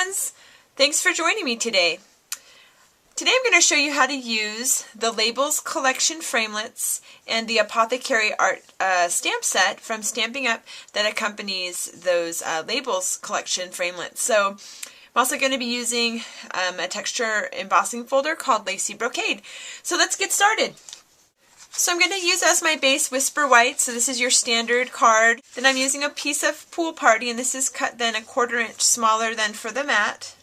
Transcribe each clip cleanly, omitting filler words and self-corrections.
friends! Thanks for joining me today. Today I'm going to show you how to use the Labels Collection Framelits and the Apothecary Art stamp set from Stampin' Up! That accompanies those Labels Collection Framelits. So I'm also going to be using a texture embossing folder called Lacy Brocade. So let's get started. So I'm going to use as my base Whisper White, so this is your standard card. Then I'm using a piece of Pool Party, and this is cut then 1/4 inch smaller than for the mat.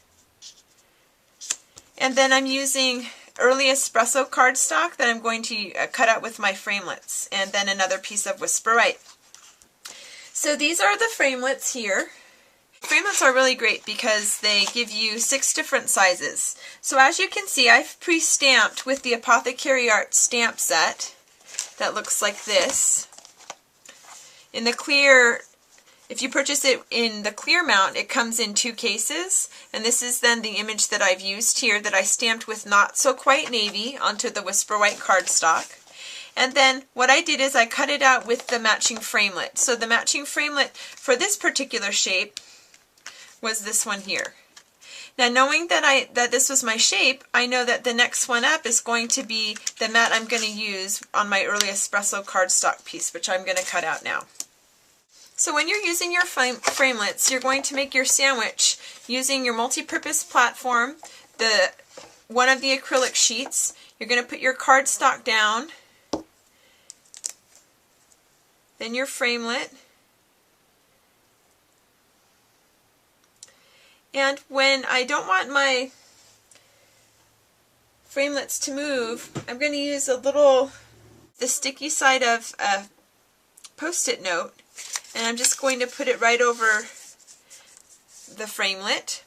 And then I'm using Early Espresso cardstock that I'm going to cut out with my framelits, and then another piece of Whisper White. So these are the framelits here. Framelits are really great because they give you 6 different sizes. So as you can see, I've pre-stamped with the Apothecary Art stamp set that looks like this. In the clear, if you purchase it in the clear mount, it comes in 2 cases, and this is then the image that I've used here that I stamped with Not So Quite Navy onto the Whisper White cardstock. And then what I did is I cut it out with the matching framelit. So the matching framelit for this particular shape was this one here. Now, knowing that this was my shape, I know that the next one up is going to be the mat I'm going to use on my Early Espresso cardstock piece, which I'm going to cut out now. So when you're using your framelits, you're going to make your sandwich using your multi-purpose platform, one of the acrylic sheets. You're going to put your cardstock down, then your framelit. And when I don't want my framelits to move, I'm going to use the sticky side of a Post-it note, and I'm just going to put it right over the framelit.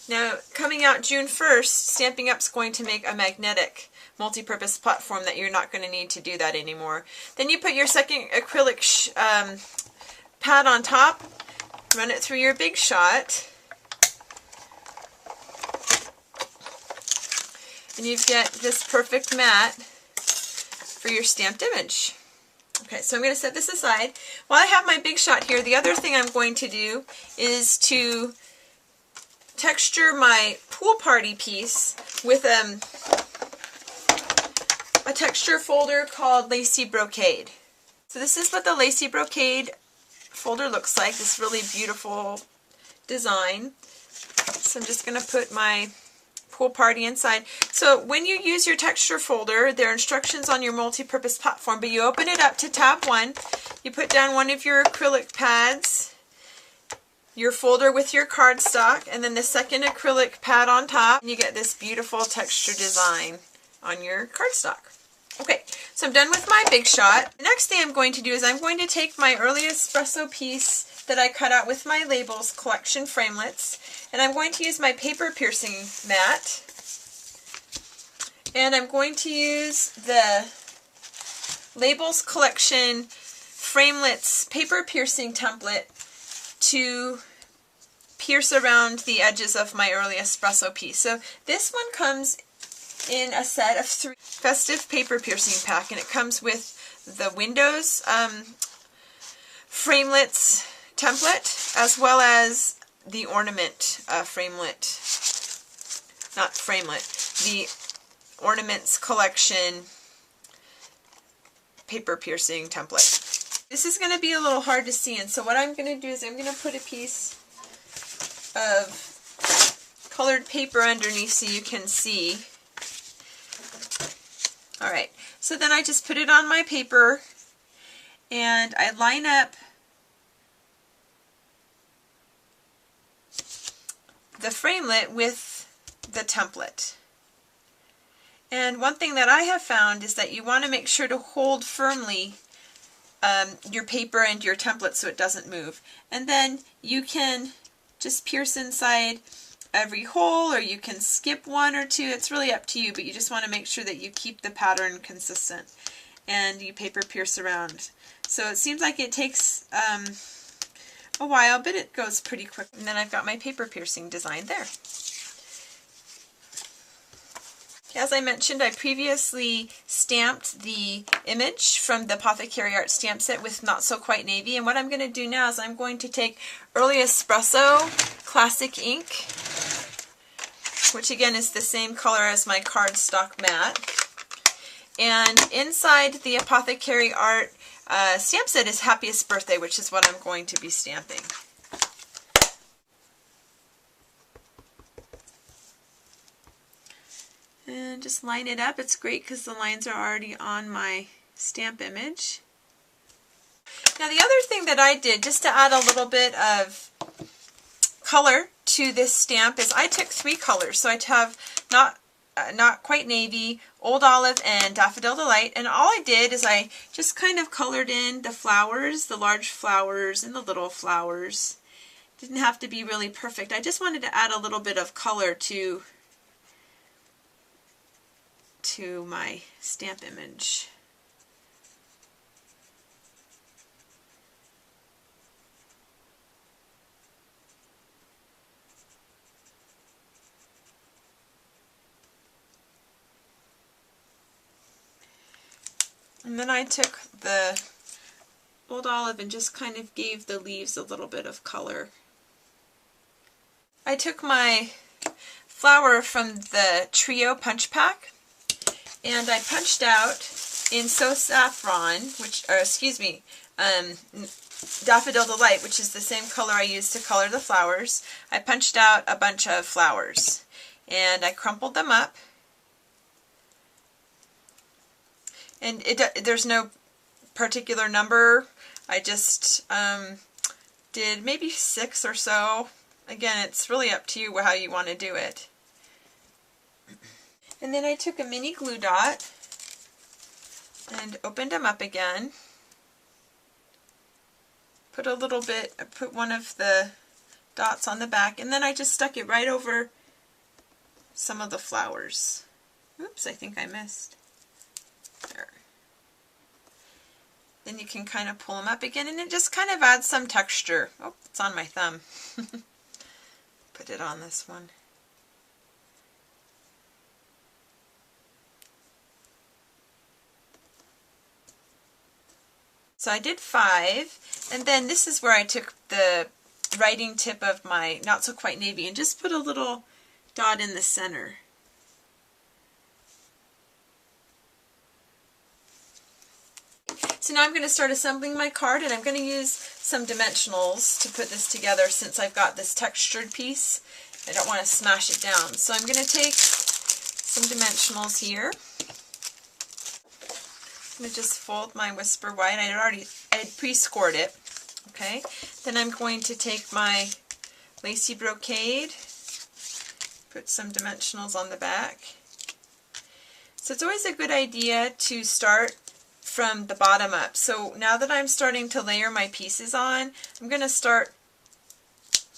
Now, coming out June 1st, Stampin' Up's going to make a magnetic multi-purpose platform that you're not going to need to do that anymore. Then you put your second acrylic pad on top, run it through your Big Shot, and you get this perfect mat for your stamped image. Okay, so I'm going to set this aside. While I have my Big Shot here, the other thing I'm going to do is to texture my Pool Party piece with a texture folder called Lacy Brocade. So this is what the Lacy Brocade folder looks like, this really beautiful design. So I'm just going to put my Pool Party inside. So when you use your texture folder, there are instructions on your multi-purpose platform, but you open it up to tab 1, you put down one of your acrylic pads, your folder with your cardstock, and then the second acrylic pad on top, and you get this beautiful texture design on your cardstock. Okay, so I'm done with my Big Shot. The next thing I'm going to do is I'm going to take my Early Espresso piece that I cut out with my Labels Collection Framelits, and I'm going to use my paper piercing mat, and I'm going to use the Labels Collection Framelits paper piercing template to pierce around the edges of my Early Espresso piece. So this one comes in a set of 3 festive paper piercing pack, and it comes with the Windows framelits template as well as the ornament the Ornaments Collection paper piercing template. This is going to be a little hard to see, and so what I'm going to do is I'm going to put a piece of colored paper underneath so you can see. Alright, so then I just put it on my paper and I line up the framelit with the template. And one thing that I have found is that you want to make sure to hold firmly your paper and your template so it doesn't move. And then you can just pierce inside every hole, or you can skip 1 or 2. It's really up to you, but you just want to make sure that you keep the pattern consistent and you paper pierce around. So it seems like it takes a while, but it goes pretty quick. And then I've got my paper piercing design there. As I mentioned, I previously stamped the image from the Apothecary Art stamp set with Not So Quite Navy, and what I'm going to do now is I'm going to take Early Espresso Classic ink, which again is the same color as my cardstock mat. And inside the Apothecary Art stamp set is Happiest Birthday, which is what I'm going to be stamping. And just line it up. It's great because the lines are already on my stamp image. Now the other thing that I did, just to add a little bit of color to this stamp, is I took 3 colors. So I have not quite navy, old olive, and daffodil delight. And all I did is I just kind of colored in the flowers, the large flowers and the little flowers. Didn't have to be really perfect. I just wanted to add a little bit of color to my stamp image. And then I took the old olive and just kind of gave the leaves a little bit of color. I took my flower from the Trio Punch Pack and I punched out in So Saffron, Daffodil Delight, which is the same color I used to color the flowers. I punched out a bunch of flowers and I crumpled them up. And there's no particular number. I just did maybe 6 or so. Again, it's really up to you how you want to do it. And then I took a mini glue dot and opened them up again. Put one of the dots on the back, and then I just stuck it right over some of the flowers. Oops, I think I missed. There. Then you can kind of pull them up again, and it just kind of adds some texture. Oh, it's on my thumb. Put it on this one. So I did 5, and then this is where I took the writing tip of my Not So Quite Navy and just put a little dot in the center. So now I'm going to start assembling my card, and I'm going to use some dimensionals to put this together since I've got this textured piece. I don't want to smash it down. So I'm going to take some dimensionals here. I'm going to just fold my Whisper White. I had pre-scored it. Okay. Then I'm going to take my Lacy Brocade, put some dimensionals on the back. So it's always a good idea to start from the bottom up. So now that I'm starting to layer my pieces on, I'm going to start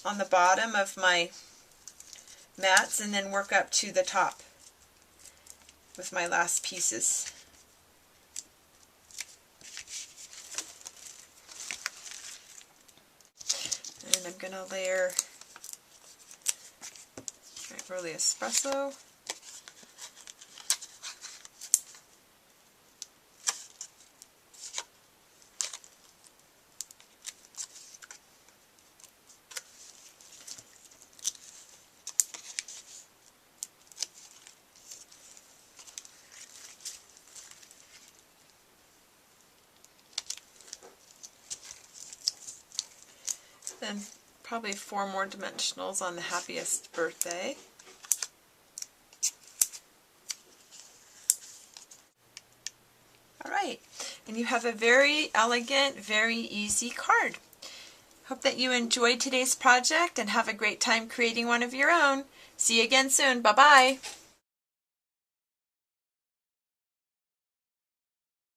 on the bottom of my mats and then work up to the top with my last pieces. And I'm going to layer my early espresso. Then probably 4 more dimensionals on the Happiest Birthday. Alright, and you have a very elegant, very easy card. Hope that you enjoyed today's project and have a great time creating one of your own. See you again soon. Bye-bye.